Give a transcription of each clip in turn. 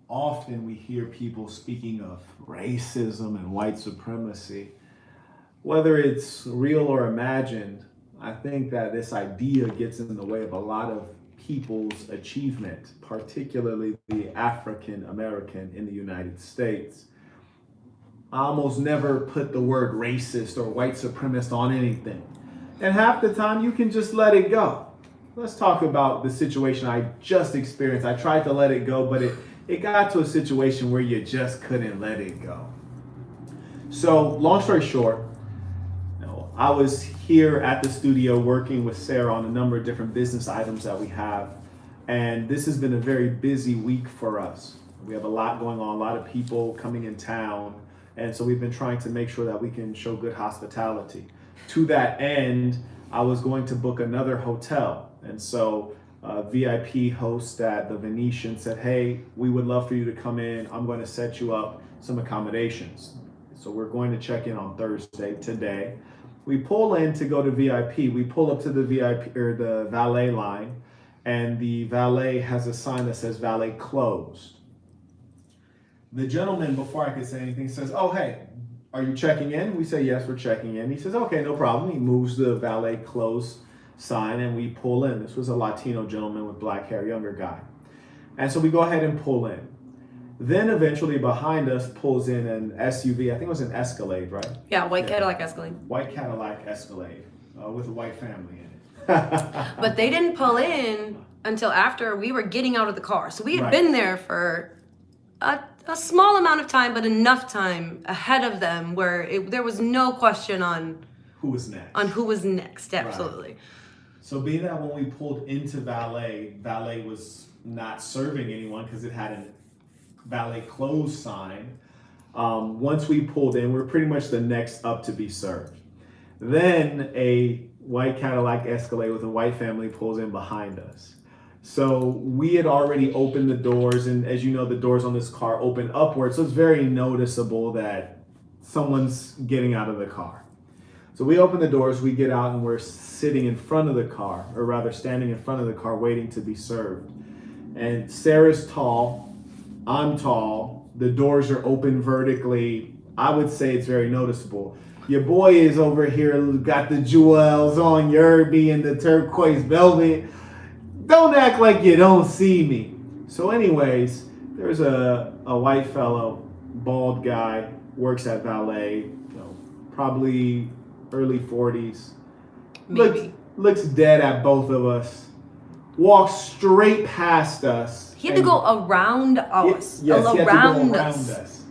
often we hear people speaking of racism and white supremacy. Whether it's real or imagined, I think that this idea gets in the way of a lot of people's achievement, particularly the African American in the United States. I almost never put the word racist or white supremacist on anything. And half the time you can just let it go. Let's talk about the situation I just experienced. I tried to let it go, but it got to a situation where you just couldn't let it go. So, long story short, I was here at the studio working with Sarah on a number of different business items that we have. And this has been a very busy week for us. We have a lot going on, a lot of people coming in town. And so we've been trying to make sure that we can show good hospitality. To that end, I was going to book another hotel. And so VIP host at the Venetian said, hey, we would love for you to come in. I'm going to set you up some accommodations. So we're going to check in on Thursday, today. We pull in to go to VIP. We pull up to the VIP or the valet line, and the valet has a sign that says valet closed. The gentleman, before I could say anything, says, oh, hey, are you checking in? We say, yes, we're checking in. He says, okay, no problem. He moves the valet closed sign and we pull in. This was a Latino gentleman with black hair, younger guy. And so we go ahead and pull in. Then eventually behind us pulls in an SUV. I think it was an Escalade, right? Yeah, white Cadillac Escalade. White Cadillac Escalade with a white family in it. But they didn't pull in until after we were getting out of the car. So we had been there for a small amount of time, but enough time ahead of them where there was no question on who was next. Absolutely. Right. So being that when we pulled into valet was not serving anyone because it had a valet closed sign. Once we pulled in, we're pretty much the next up to be served. Then a white Cadillac Escalade with a white family pulls in behind us. So we had already opened the doors, and as you know, the doors on this car open upward, so it's very noticeable that someone's getting out of the car. So we open the doors, we get out, and we're sitting in front of the car, or rather standing in front of the car waiting to be served. And Sarah's tall, I'm tall, the doors are open vertically. I would say it's very noticeable. Your boy is over here, got the jewels on, Yerby and the turquoise velvet. Don't act like you don't see me. So anyways, there's a white fellow, bald guy, works at valet, probably early 40s. Maybe. Looks dead at both of us. Walks straight past us. He had to go around us. Yes, he had to go around us.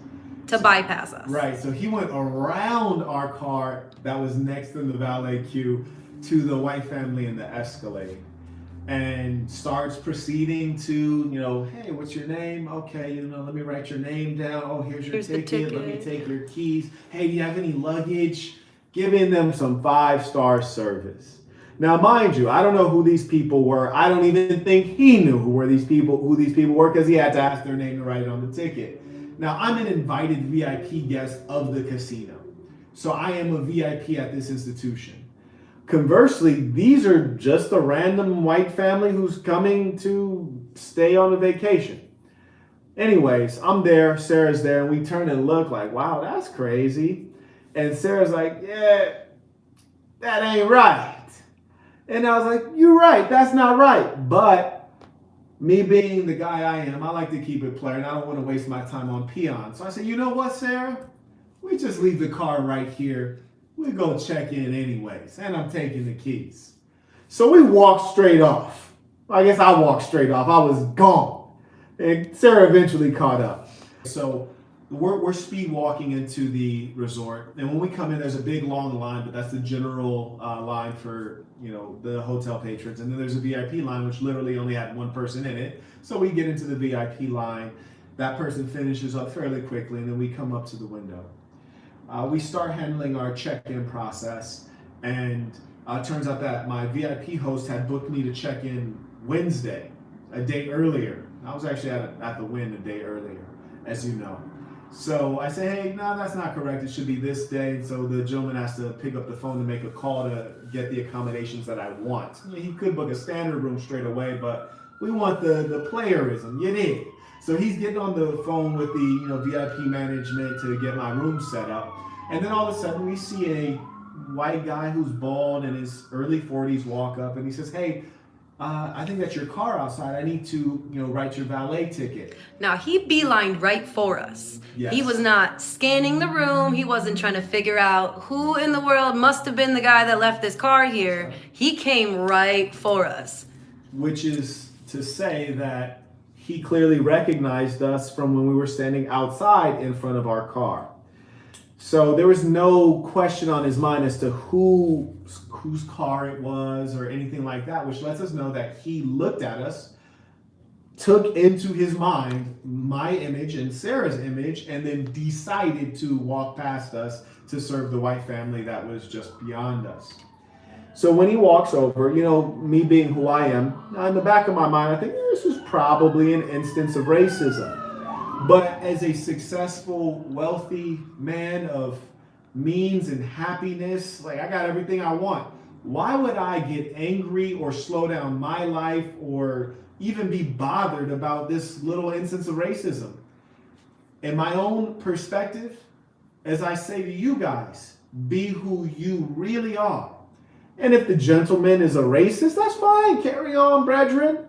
To bypass us. Right, so he went around our car that was next in the valet queue to the white family in the Escalade. And starts proceeding to, hey, what's your name? Okay, let me write your name down. Oh, here's your ticket. Let me take your keys. Hey, do you have any luggage? Giving them some 5-star service. Now, mind you, I don't know who these people were. I don't even think he knew who these people were because he had to ask their name to write it on the ticket. Now, I'm an invited VIP guest of the casino. So I am a VIP at this institution. Conversely, these are just a random white family who's coming to stay on a vacation. Anyways, I'm there, Sarah's there, and we turn and look like, wow, that's crazy. And Sarah's like, yeah, that ain't right. And I was like, you're right, that's not right. But me being the guy I am, I like to keep it plain. I don't want to waste my time on peons. So I said, you know what, Sarah? We just leave the car right here. We go check in anyways, and I'm taking the keys. So we walked straight off. I guess I walked straight off. I was gone. And Sarah eventually caught up. So we're speed walking into the resort. And when we come in, there's a big long line, but that's the general line for, the hotel patrons. And then there's a VIP line, which literally only had one person in it. So we get into the VIP line. That person finishes up fairly quickly, and then we come up to the window. We start handling our check-in process, and it turns out that my VIP host had booked me to check in Wednesday, a day earlier. I was actually at the Wynn a day earlier, as you know. So I say, hey, no, that's not correct. It should be this day. And so the gentleman has to pick up the phone to make a call to get the accommodations that I want. He could book a standard room straight away, but we want the playerism. You did. So he's getting on the phone with the VIP management to get my room set up. And then all of a sudden we see a white guy who's bald in his early 40s walk up and he says, hey, I think that's your car outside. I need to, write your valet ticket. Now, he beelined right for us. Yes. He was not scanning the room. He wasn't trying to figure out who in the world must have been the guy that left this car here. He came right for us. Which is to say that he clearly recognized us from when we were standing outside in front of our car. So there was no question on his mind as to whose car it was or anything like that, which lets us know that he looked at us, took into his mind my image and Sarah's image, and then decided to walk past us to serve the white family that was just beyond us. So when he walks over, me being who I am, in the back of my mind, I think this is probably an instance of racism. But as a successful, wealthy man of means and happiness, I got everything I want. Why would I get angry or slow down my life or even be bothered about this little instance of racism? In my own perspective, as I say to you guys, be who you really are. And if the gentleman is a racist, that's fine. Carry on, brethren.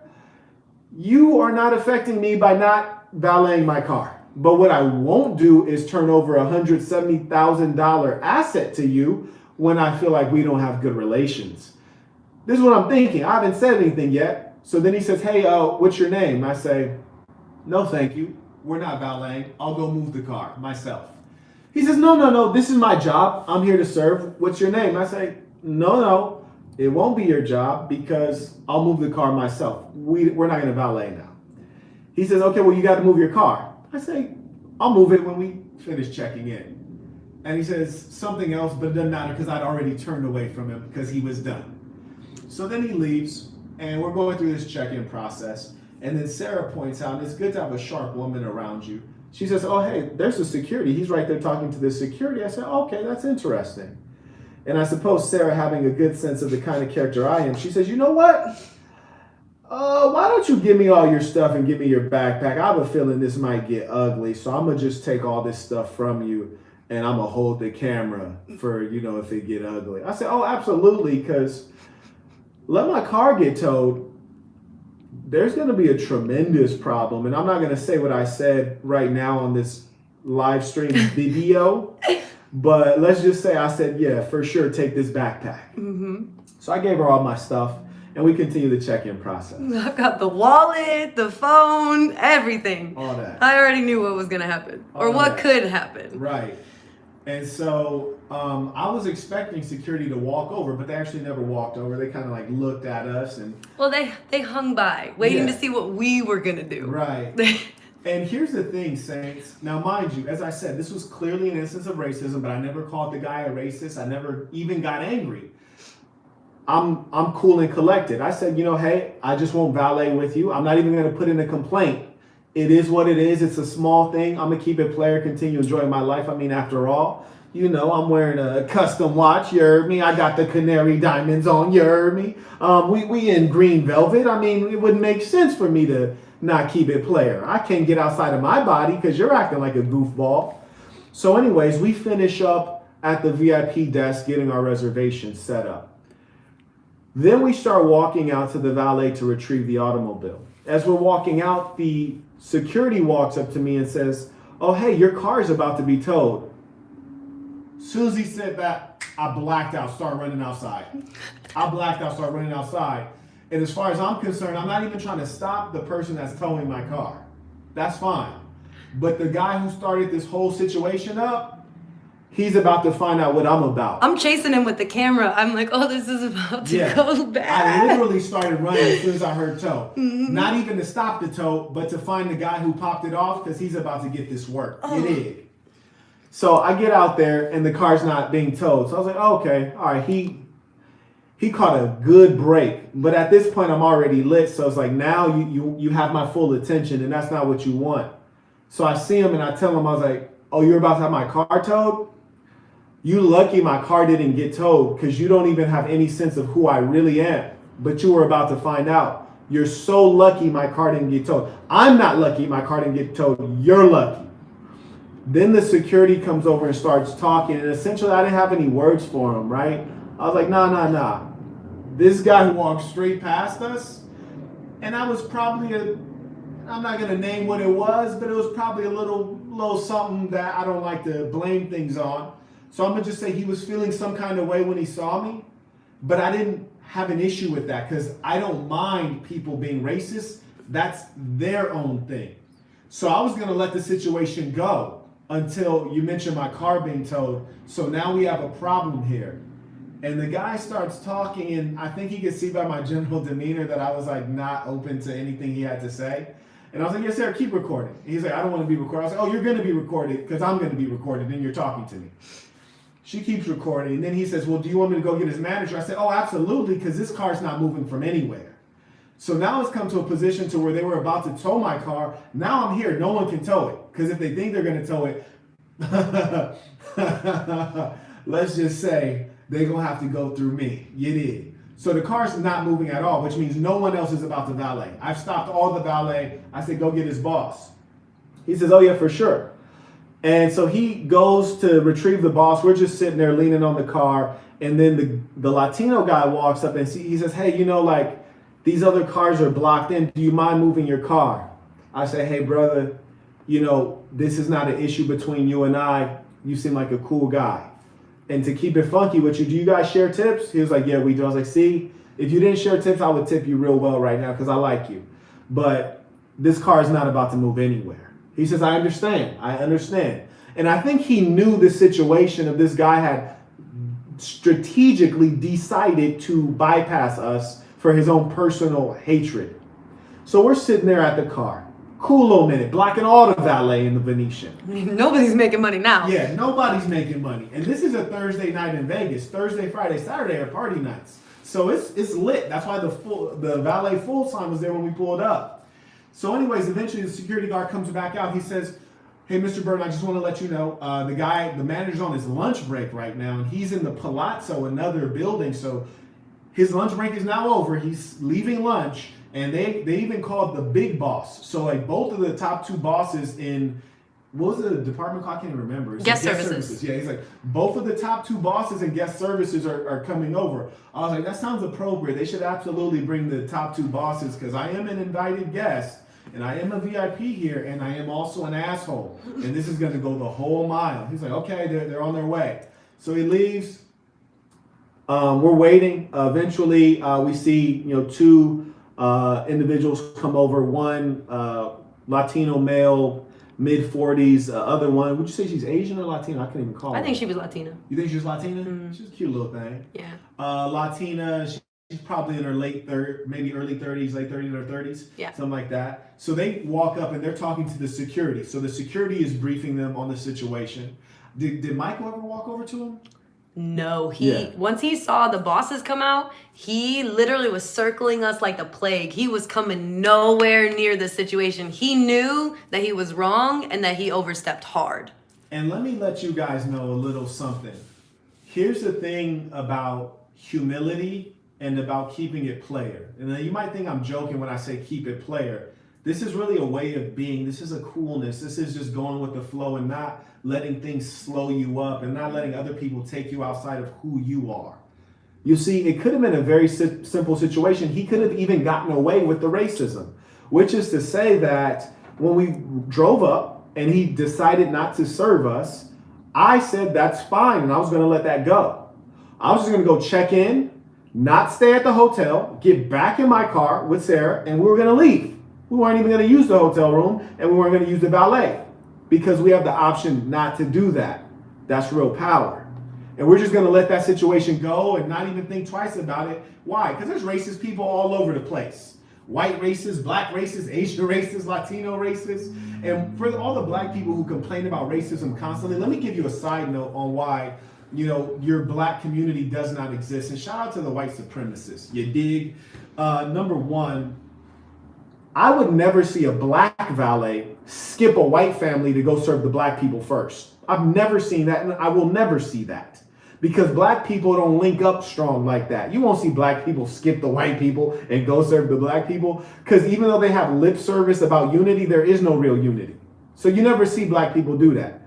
You are not affecting me by not valeting my car. But what I won't do is turn over a $170,000 asset to you when I feel like we don't have good relations. This is what I'm thinking. I haven't said anything yet. So then he says, hey, what's your name? I say, no, thank you. We're not valeting. I'll go move the car myself. He says, no, this is my job. I'm here to serve. What's your name? I say, no, it won't be your job because I'll move the car myself. We're not going to valet now. He says, okay, well, you got to move your car. I say, I'll move it when we finish checking in. And he says something else, but it doesn't matter because I'd already turned away from him because he was done. So then he leaves, and we're going through this check-in process. And then Sarah points out, and it's good to have a sharp woman around you. She says, oh, hey, there's a security. He's right there talking to the security. I said, okay, that's interesting. And I suppose Sarah, having a good sense of the kind of character I am, she says, you know what? Why don't you give me all your stuff and give me your backpack? I have a feeling this might get ugly, so I'm going to just take all this stuff from you, and I'm going to hold the camera for, if it get ugly. I said, oh, absolutely, because let my car get towed. There's going to be a tremendous problem, and I'm not going to say what I said right now on this live stream video, but let's just say I said, yeah, for sure, take this backpack. Mm-hmm. So I gave her all my stuff. And we continue the check-in process. I've got the wallet, the phone, everything. All that. I already knew what was going to happen or what could happen. Right. And so I was expecting security to walk over, but they actually never walked over. They kind of looked at us. And well, they hung by, waiting to see what we were going to do. Right. And here's the thing, Saints. Now, mind you, as I said, this was clearly an instance of racism, but I never called the guy a racist. I never even got angry. I'm cool and collected. I said, hey, I just won't valet with you. I'm not even going to put in a complaint. It is what it is. It's a small thing. I'm going to keep it player, continue enjoying my life. I mean, after all, I'm wearing a custom watch. You heard me. I got the canary diamonds on. You heard me. We in green velvet. I mean, it wouldn't make sense for me to not keep it player. I can't get outside of my body because you're acting like a goofball. So anyways, we finish up at the VIP desk getting our reservation set up. Then we start walking out to the valet to retrieve the automobile. As we're walking out, the security walks up to me and says, oh, hey, your car is about to be towed. As soon as he said that, I blacked out, started running outside. And as far as I'm concerned, I'm not even trying to stop the person that's towing my car. That's fine. But the guy who started this whole situation up, he's about to find out what I'm about. I'm chasing him with the camera. I'm like, oh, this is about to go bad. I literally started running as soon as I heard tow. Mm-hmm. Not even to stop the tow, but to find the guy who popped it off because he's about to get this work. Oh. It is. So I get out there and the car's not being towed. So I was like, oh, okay, all right. He caught a good break. But at this point, I'm already lit. So it's like, now you have my full attention and that's not what you want. So I see him and I tell him, I was like, oh, you're about to have my car towed? You lucky my car didn't get towed because you don't even have any sense of who I really am. But you were about to find out. You're so lucky my car didn't get towed. I'm not lucky my car didn't get towed. You're lucky. Then the security comes over and starts talking, and essentially I didn't have any words for him, right? I was like, nah. This guy walked straight past us, and I was probably I'm not gonna name what it was, but it was probably a little something that I don't like to blame things on. So I'm gonna just say he was feeling some kind of way when he saw me, but I didn't have an issue with that because I don't mind people being racist. That's their own thing. So I was gonna let the situation go until you mentioned my car being towed. So now we have a problem here. And the guy starts talking, and I think he could see by my general demeanor that I was like not open to anything he had to say. And I was like, yes, sir, keep recording. And he's like, I don't want to be recorded. I was like, oh, you're going to be recorded because I'm going to be recorded and you're talking to me. She keeps recording. And then he says, well, do you want me to go get his manager? I said, oh, absolutely, because this car's not moving from anywhere. So now it's come to a position to where they were about to tow my car. Now I'm here. No one can tow it because if they think they're going to tow it, let's just say they're going to have to go through me. You did. So the car's not moving at all, which means no one else is about to valet. I've stopped all the valet. I said, go get his boss. He says, oh, yeah, for sure. And so he goes to retrieve the boss. We're just sitting there leaning on the car. And then the Latino guy walks up and he says, hey, like these other cars are blocked in. Do you mind moving your car? I say, hey, brother, this is not an issue between you and I. You seem like a cool guy. And to keep it funky with you, do you guys share tips? He was like, yeah, we do. I was like, see, if you didn't share tips, I would tip you real well right now because I like you. But this car is not about to move anywhere. He says, I understand. And I think he knew the situation of this guy had strategically decided to bypass us for his own personal hatred. So we're sitting there at the car. Cool little minute, blocking all the valet in the Venetian. Nobody's making money now. Yeah, nobody's making money. And this is a Thursday night in Vegas. Thursday, Friday, Saturday are party nights. So it's lit. That's why the valet full time was there when we pulled up. So anyways, eventually the security guard comes back out. He says, hey, Mr. Burton, I just want to let you know, the manager's on his lunch break right now, and he's in the Palazzo, another building. So his lunch break is now over. He's leaving lunch. And they even called the big boss. So like both of the top two bosses in, what was the department called? I can't even remember. Guest services. Yeah, he's like, both of the top two bosses in guest services are coming over. I was like, that sounds appropriate. They should absolutely bring the top two bosses because I am an invited guest and I am a VIP here and I am also an asshole. And this is going to go the whole mile. He's like, okay, they're on their way. So he leaves. We're waiting. Eventually, we see, two individuals come over, one Latino male, mid-40s, other one, would you say she's Asian or Latino? I can't even call her. I think she was Latina. You think she was Latina? Mm. She's a cute little thing. Yeah. Latina, she's probably in her maybe early 30s, late 30s or 30s. Yeah. Something like that. So they walk up and they're talking to the security. So the security is briefing them on the situation. Did Michael ever walk over to him? No, once he saw the bosses come out, he literally was circling us like the plague. He was coming nowhere near the situation. He knew that he was wrong and that he overstepped hard. And let me let you guys know a little something. Here's the thing about humility and about keeping it player. And you might think I'm joking when I say keep it player. This is really a way of being. This is a coolness. This is just going with the flow and not letting things slow you up and not letting other people take you outside of who you are. You see, it could have been a very simple situation. He could have even gotten away with the racism, which is to say that when we drove up and he decided not to serve us, I said that's fine and I was going to let that go. I was just going to go check in, not stay at the hotel, get back in my car with Sarah, and we were going to leave. We weren't even going to use the hotel room and we weren't going to use the valet because we have the option not to do that. That's real power. And we're just going to let that situation go and not even think twice about it. Why? Because there's racist people all over the place. White racists, black racists, Asian racists, Latino racists. And for all the black people who complain about racism constantly, let me give you a side note on why your black community does not exist. And shout out to the white supremacists. You dig? Number one, I would never see a black valet skip a white family to go serve the black people first. I've never seen that, and I will never see that. Because black people don't link up strong like that. You won't see black people skip the white people and go serve the black people. Because even though they have lip service about unity, there is no real unity. So you never see black people do that.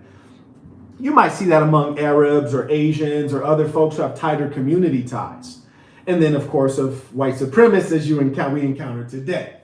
You might see that among Arabs or Asians or other folks who have tighter community ties. And then, of course, of white supremacists we encounter today.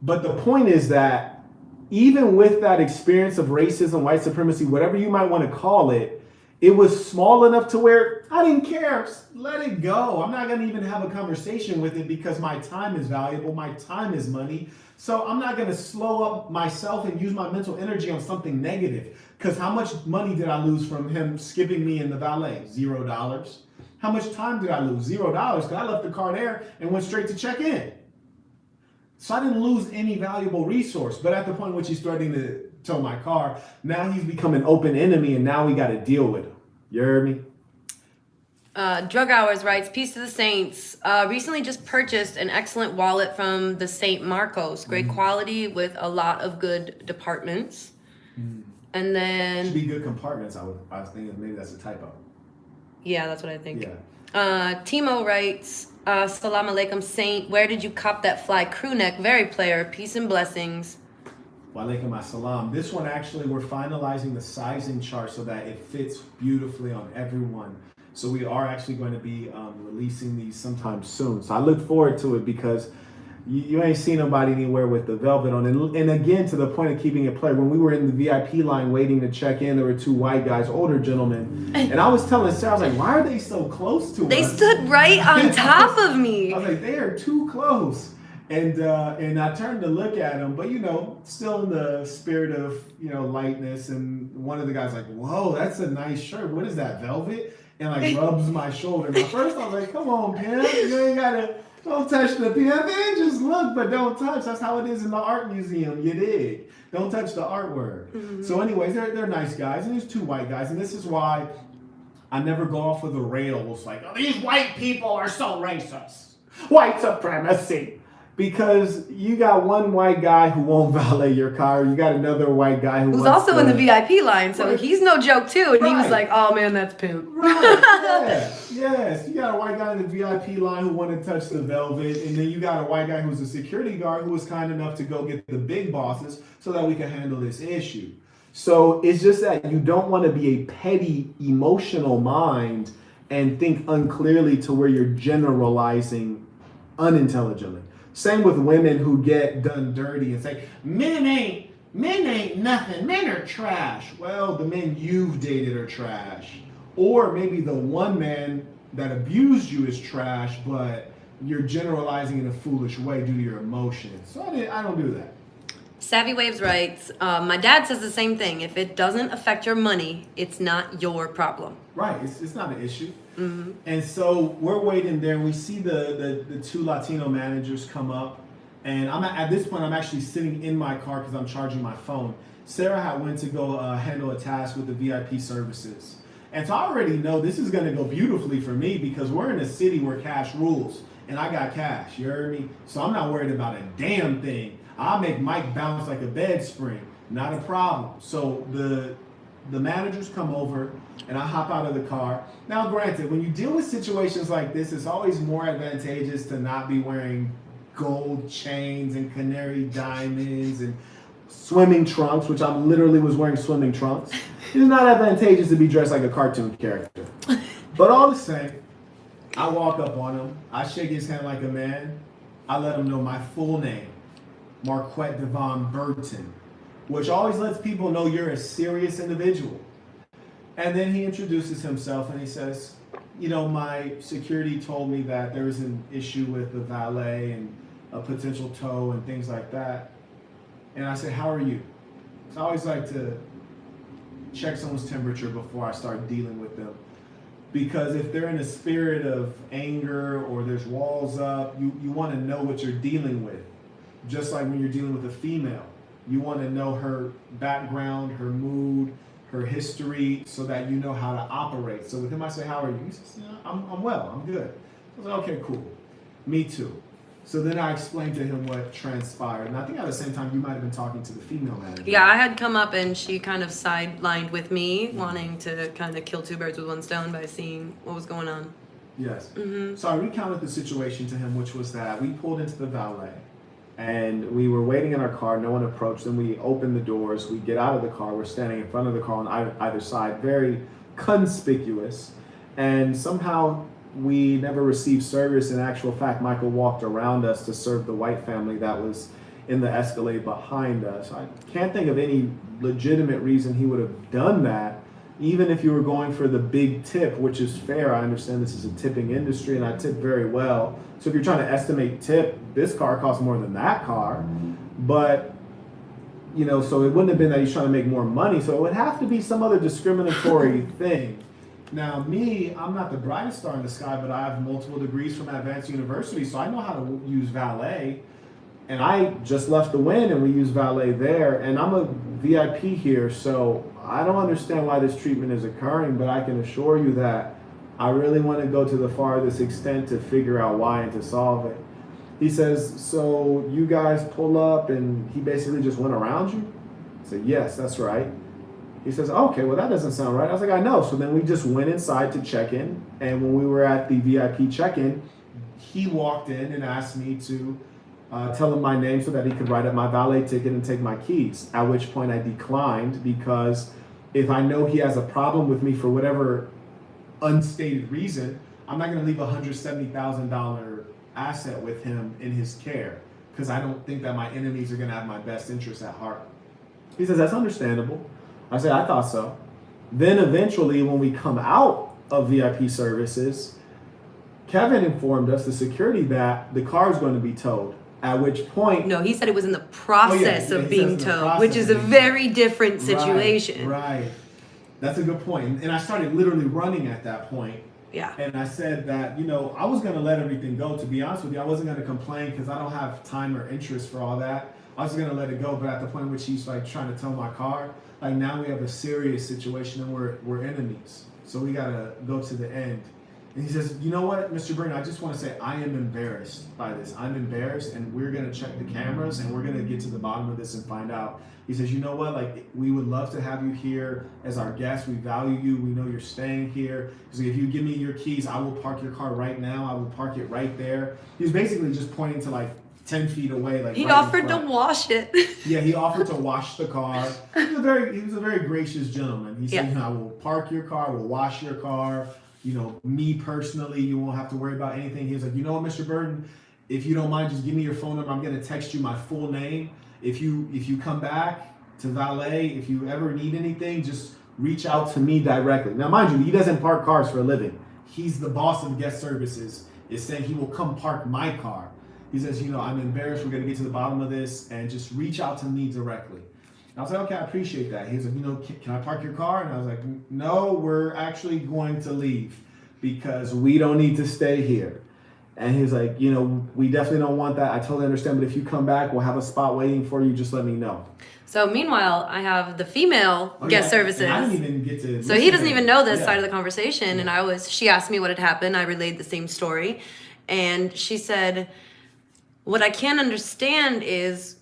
But the point is that even with that experience of racism, white supremacy, whatever you might want to call it, it was small enough to where I didn't care. Let it go. I'm not going to even have a conversation with it because my time is valuable. My time is money. So I'm not going to slow up myself and use my mental energy on something negative. Because how much money did I lose from him skipping me in the valet? $0. How much time did I lose? $0. Because I left the car there and went straight to check in. So I didn't lose any valuable resource. But at the point in which he's threatening to tow my car, now he's become an open enemy and now we got to deal with him. You heard me? Drug Hours writes, peace to the saints. Recently just purchased an excellent wallet from the St. Marcos. Great quality with a lot of good departments. And then... Should be good compartments, I was thinking maybe that's a typo. Yeah, that's what I think. Yeah. Timo writes, Salam alaikum, Saint. Where did you cop that fly crew neck? Very player. Peace and blessings. Walaikum assalam. This one actually, we're finalizing the sizing chart so that it fits beautifully on everyone. So we are actually going to be releasing these sometime soon. So I look forward to it because you ain't seen nobody anywhere with the velvet on. And again, to the point of keeping it plain, when we were in the VIP line waiting to check in, there were two white guys, older gentlemen. And I was telling Sarah, I was like, why are they so close to us? They stood right on top of me. I was like, they are too close. And I turned to look at him, but still in the spirit of lightness. And one of the guys like, "Whoa, that's a nice shirt. What is that, velvet?" And like rubs my shoulder. And at first I was like, "Come on, pimp, you ain't don't touch the pimp. Man, just look, but don't touch." That's how it is in the art museum. You dig? Don't touch the artwork. Mm-hmm. So, anyways, they're nice guys, and there's two white guys, and this is why I never go off of the rails like, "Oh, these white people are so racist, white supremacy." Because you got one white guy who won't valet your car. You got another white guy who's also in the VIP line, so he's no joke too. And he was like, "Oh man, that's pimp." Right. Yes. You got a white guy in the VIP line who wanted to touch the velvet, and then you got a white guy who's a security guard who was kind enough to go get the big bosses so that we can handle this issue. So it's just that you don't want to be a petty, emotional mind and think unclearly to where you're generalizing unintelligently. Same with women who get done dirty and say, men ain't nothing. Men are trash. Well, the men you've dated are trash. Or maybe the one man that abused you is trash, but you're generalizing in a foolish way due to your emotions. So I don't do that. Savvy Waves writes, my dad says the same thing. If it doesn't affect your money, it's not your problem. Right. It's not an issue. Mm-hmm. And so we're waiting there. We see the two Latino managers come up. And at this point, I'm actually sitting in my car because I'm charging my phone. Sarah went to go handle a task with the VIP services. And so I already know this is going to go beautifully for me because we're in a city where cash rules. And I got cash. You heard me? So I'm not worried about a damn thing. I'll make Mike bounce like a bed spring. Not a problem. So the managers come over and I hop out of the car. Now, granted, when you deal with situations like this, it's always more advantageous to not be wearing gold chains and canary diamonds and swimming trunks, which I literally was wearing swimming trunks. It's not advantageous to be dressed like a cartoon character. But all the same, I walk up on him. I shake his hand like a man. I let him know my full name, Marquettdavon Burton, which always lets people know you're a serious individual. And then he introduces himself and he says, my security told me that there was an issue with the valet and a potential tow and things like that. And I said, how are you? So I always like to check someone's temperature before I start dealing with them. Because if they're in a spirit of anger or there's walls up, you want to know what you're dealing with. Just like when you're dealing with a female. You want to know her background, her mood, her history, so that you know how to operate. So with him, I say, how are you? He says, I'm well, I'm good. I was like, okay, cool. Me too. So then I explained to him what transpired. And I think at the same time, you might have been talking to the female manager. Yeah, I had come up and she kind of sidelined with me, wanting to kind of kill two birds with one stone by seeing what was going on. Yes. Mm-hmm. So I recounted the situation to him, which was that we pulled into the valet and we were waiting in our car. No one approached. Then we opened the doors. We get out of the car. We're standing in front of the car on either side, very conspicuous. And somehow we never received service. In actual fact, Michael walked around us to serve the white family that was in the Escalade behind us. I can't think of any legitimate reason he would have done that. Even if you were going for the big tip, which is fair, I understand this is a tipping industry and I tip very well. So if you're trying to estimate tip, this car costs more than that car. But, you know, so it wouldn't have been that he's trying to make more money. So it would have to be some other discriminatory thing. Now, me, I'm not the brightest star in the sky, but I have multiple degrees from Advanced University, so I know how to use valet. And I just left the Win and we use valet there. And I'm a VIP here, so I don't understand why this treatment is occurring, but I can assure you that I really want to go to the farthest extent to figure out why and to solve it. He says, so you guys pull up and he basically just went around you? I said, yes, that's right. He says, okay, well, that doesn't sound right. I was like, I know. So then we just went inside to check in. And when we were at the VIP check-in, he walked in and asked me to tell him my name so that he could write up my valet ticket and take my keys. At which point I declined, because if I know he has a problem with me for whatever unstated reason, I'm not going to leave a $170,000 asset with him in his care, because I don't think that my enemies are going to have my best interests at heart. He says, that's understandable. I said, I thought so. Then eventually, when we come out of VIP services, Kevin informed us, the security, that the car is going to be towed. At which point... No, he said it was in the process of being towed, which is a very different situation. Right. That's a good point. And I started literally running at that point. Yeah. And I said that, you know, I was going to let everything go. To be honest with you, I wasn't going to complain because I don't have time or interest for all that. I was going to let it go. But at the point in which he's like trying to tow my car, like now we have a serious situation and we're enemies. So we got to go to the end. And he says, you know what, Mr. Byrne, I just want to say I am embarrassed by this. I'm embarrassed, and we're going to check the cameras, and we're going to get to the bottom of this and find out. He says, you know what, like, we would love to have you here as our guest. We value you. We know you're staying here. So if you give me your keys, I will park your car right now. I will park it right there. He was basically just pointing to, like, 10 feet away. Like he right offered to wash it. Yeah, he offered to wash the car. He was a very gracious gentleman. He said, you know, I will park your car. I will wash your car. You know, me personally, you won't have to worry about anything. He was like, you know what, Mr. Burton, if you don't mind, just give me your phone number. I'm going to text you my full name. If you come back to valet, if you ever need anything, just reach out to me directly. Now, mind you, he doesn't park cars for a living. He's the boss of guest services, is saying he will come park my car. He says, you know, I'm embarrassed. We're going to get to the bottom of this and just reach out to me directly. I was like, okay, I appreciate that. He was like, you know, can I park your car? And I was like, no, we're actually going to leave because we don't need to stay here. And he was like, you know, we definitely don't want that. I totally understand. But if you come back, we'll have a spot waiting for you. Just let me know. So meanwhile, I have the female guest services. And I didn't even get to. So he doesn't even know this side of the conversation. Yeah. And she asked me what had happened. I relayed the same story. And she said, what I can't understand is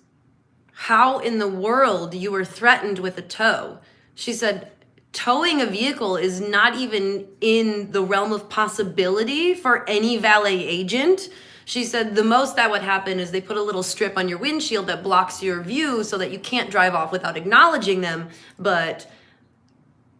how in the world you were threatened with a tow. She said, towing a vehicle is not even in the realm of possibility for any valet agent. She said the most that would happen is they put a little strip on your windshield that blocks your view so that you can't drive off without acknowledging them. But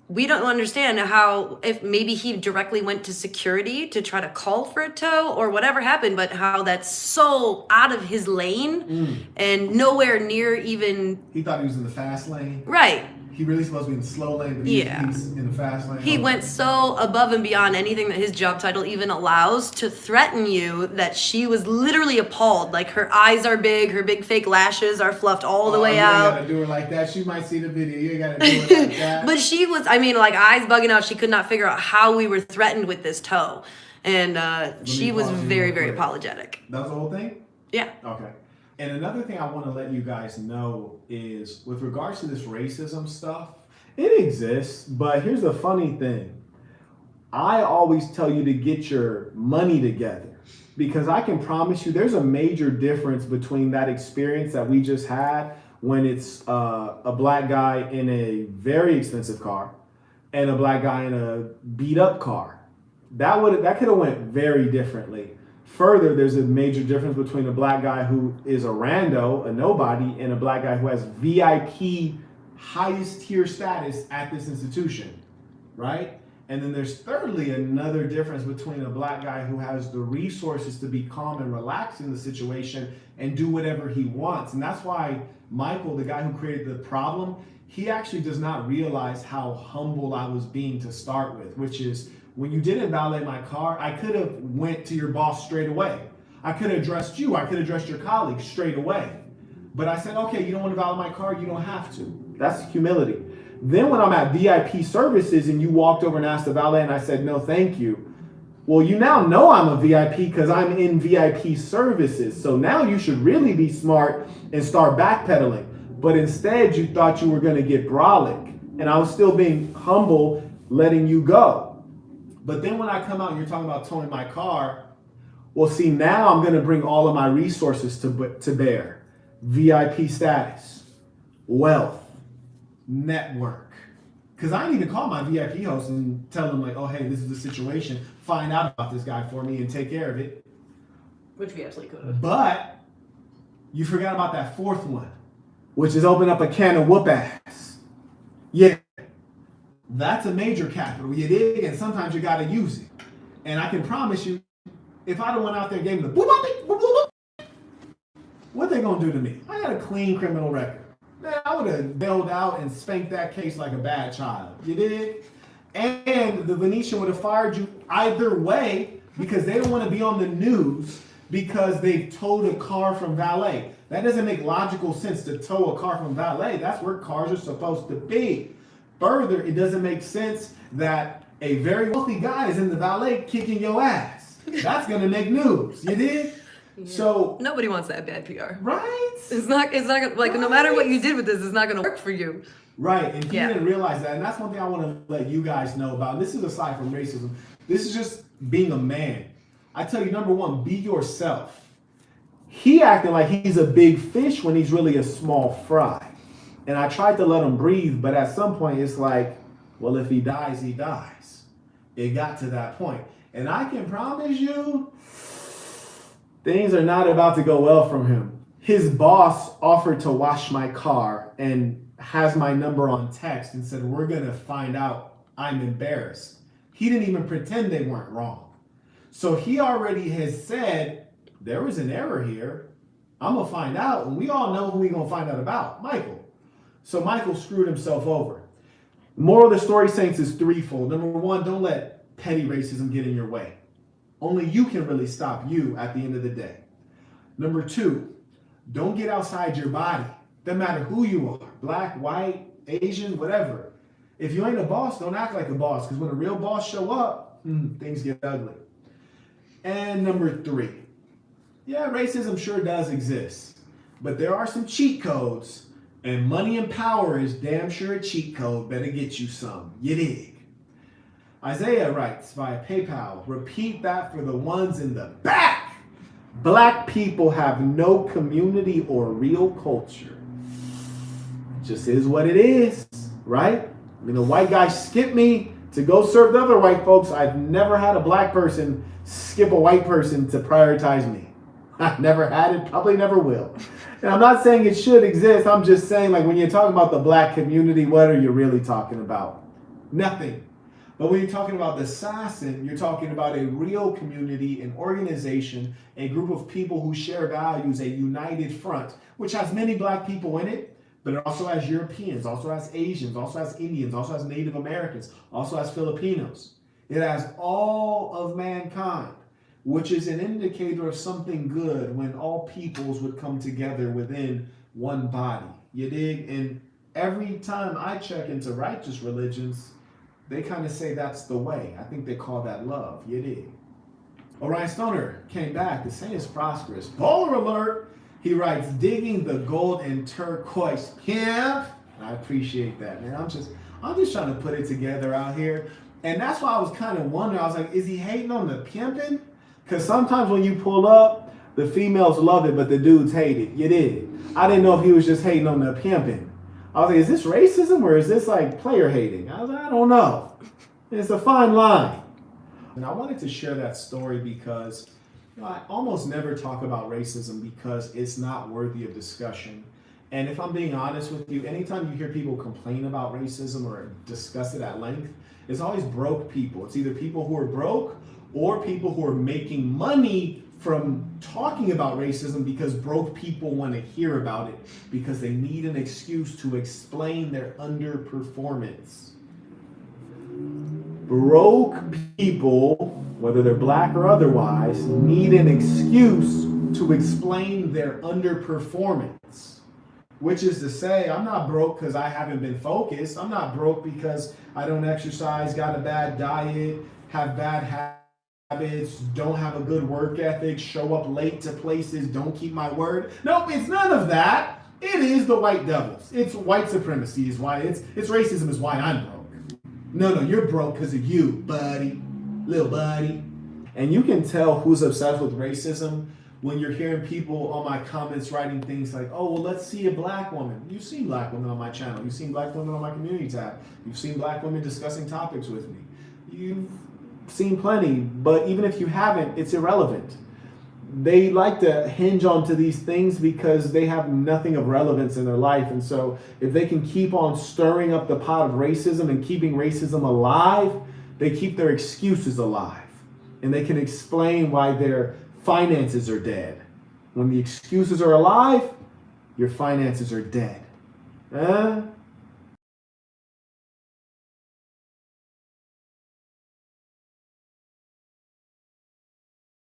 we don't understand how, if maybe he directly went to security to try to call for a tow or whatever happened, but how that's so out of his lane and nowhere near even... He thought he was in the fast lane. Right. He really supposed to be in the slow lane, but he's in the fast lane. He went so above and beyond anything that his job title even allows to threaten you that she was literally appalled. Like, her eyes are big, her big fake lashes are fluffed all the way out. You ain't gotta do her like that. She might see the video. You ain't gotta do it like that. But she was, like, eyes bugging out. She could not figure out how we were threatened with this tow. And she was very, very apologetic. That was the whole thing? Yeah. Okay. And another thing I want to let you guys know is with regards to this racism stuff, it exists, but here's the funny thing. I always tell you to get your money together. Because I can promise you there's a major difference between that experience that we just had when it's a black guy in a very expensive car and a black guy in a beat up car. That could have went very differently. Further, there's a major difference between a black guy who is a rando, a nobody, and a black guy who has VIP highest tier status at this institution, right? And then there's thirdly another difference between a black guy who has the resources to be calm and relaxed in the situation and do whatever he wants. And that's why Michael, the guy who created the problem, he actually does not realize how humble I was being to start with, which is when you didn't valet my car, I could have went to your boss straight away. I could have addressed you. I could have addressed your colleagues straight away. But I said, okay, you don't want to valet my car? You don't have to. That's humility. Then when I'm at VIP services and you walked over and asked the valet and I said, no, thank you. Well, you now know I'm a VIP because I'm in VIP services. So now you should really be smart and start backpedaling. But instead you thought you were going to get brolic. And I was still being humble, letting you go. But then when I come out and you're talking about towing my car, well, see, now I'm going to bring all of my resources to bear. VIP status, wealth, network. Because I need to call my VIP host and tell them like, oh, hey, this is the situation. Find out about this guy for me and take care of it. Which we absolutely could. But you forgot about that fourth one, which is open up a can of whoop ass. Yeah. That's a major capital, you dig? And sometimes you got to use it. And I can promise you, if I'd have went out there and gave them the boop, boop, boop, boop, boop, what they going to do to me? I got a clean criminal record. Man, I would have bailed out and spanked that case like a bad child. You did? And the Venetian would have fired you either way because they don't want to be on the news because they've towed a car from valet. That doesn't make logical sense to tow a car from valet. That's where cars are supposed to be. Further, it doesn't make sense that a very wealthy guy is in the valet kicking your ass. That's going to make news. You did? Yeah. So nobody wants that bad PR. Right? It's not gonna, like, no matter what you did with this, it's not going to work for you. Right. And he didn't realize that. And that's one thing I want to let you guys know about. This is aside from racism. This is just being a man. I tell you, number one, be yourself. He acting like he's a big fish when he's really a small fry. And I tried to let him breathe, but at some point it's like, well, if he dies, he dies. It got to that point. And I can promise you, things are not about to go well from him. His boss offered to wash my car and has my number on text and said, we're going to find out. I'm embarrassed. He didn't even pretend they weren't wrong. So he already has said, there was an error here. I'm going to find out. And we all know who we're going to find out about, Michael. So Michael screwed himself over. Moral of the story, Saints, is threefold. Number one, don't let petty racism get in your way. Only you can really stop you at the end of the day. Number two, don't get outside your body. Doesn't matter who you are, black, white, Asian, whatever. If you ain't a boss, don't act like a boss, because when a real boss show up, things get ugly. And number three, yeah, racism sure does exist, but there are some cheat codes. And money and power is damn sure a cheat code. Better get you some. You dig? Isaiah writes via PayPal, repeat that for the ones in the back. Black people have no community or real culture. Just is what it is, right? I mean, a white guy skipped me to go serve the other white folks. I've never had a black person skip a white person to prioritize me. I've never had it, probably never will. And I'm not saying it should exist. I'm just saying, like, when you're talking about the black community, what are you really talking about? Nothing. But when you're talking about the assassin, you're talking about a real community, an organization, a group of people who share values, a united front, which has many black people in it, but it also has Europeans, also has Asians, also has Indians, also has Native Americans, also has Filipinos. It has all of mankind, which is an indicator of something good when all peoples would come together within one body. You dig? And every time I check into righteous religions, they kind of say that's the way. I think they call that love. You dig? Orion Stoner came back. The saying is prosperous. Baller alert! He writes, digging the gold and turquoise pimp. I appreciate that, man. I'm just trying to put it together out here. And that's why I was kind of wondering. I was like, is he hating on the pimping? Because sometimes when you pull up, the females love it, but the dudes hate it. You did. I didn't know if he was just hating on the pimping. I was like, is this racism or is this like player hating? I was like, I don't know. It's a fine line. And I wanted to share that story because I almost never talk about racism because it's not worthy of discussion. And if I'm being honest with you, anytime you hear people complain about racism or discuss it at length, it's always broke people. It's either people who are broke or people who are making money from talking about racism because broke people want to hear about it because they need an excuse to explain their underperformance. Broke people, whether they're black or otherwise, need an excuse to explain their underperformance. Which is to say, I'm not broke because I haven't been focused. I'm not broke because I don't exercise, got a bad diet, have bad habits, don't have a good work ethic, show up late to places, don't keep my word. Nope, it's none of that. It is the white devils. It's white supremacy is why it's racism is why I'm broke. No, you're broke because of you, buddy, little buddy. And you can tell who's obsessed with racism when you're hearing people on my comments writing things like, oh, well, let's see a black woman. You've seen black women on my channel. You've seen black women on my community tab. You've seen black women discussing topics with me. You've seen plenty, but even if you haven't, it's irrelevant. They like to hinge onto these things because they have nothing of relevance in their life. And so if they can keep on stirring up the pot of racism and keeping racism alive, they keep their excuses alive. And they can explain why their finances are dead. When the excuses are alive, your finances are dead.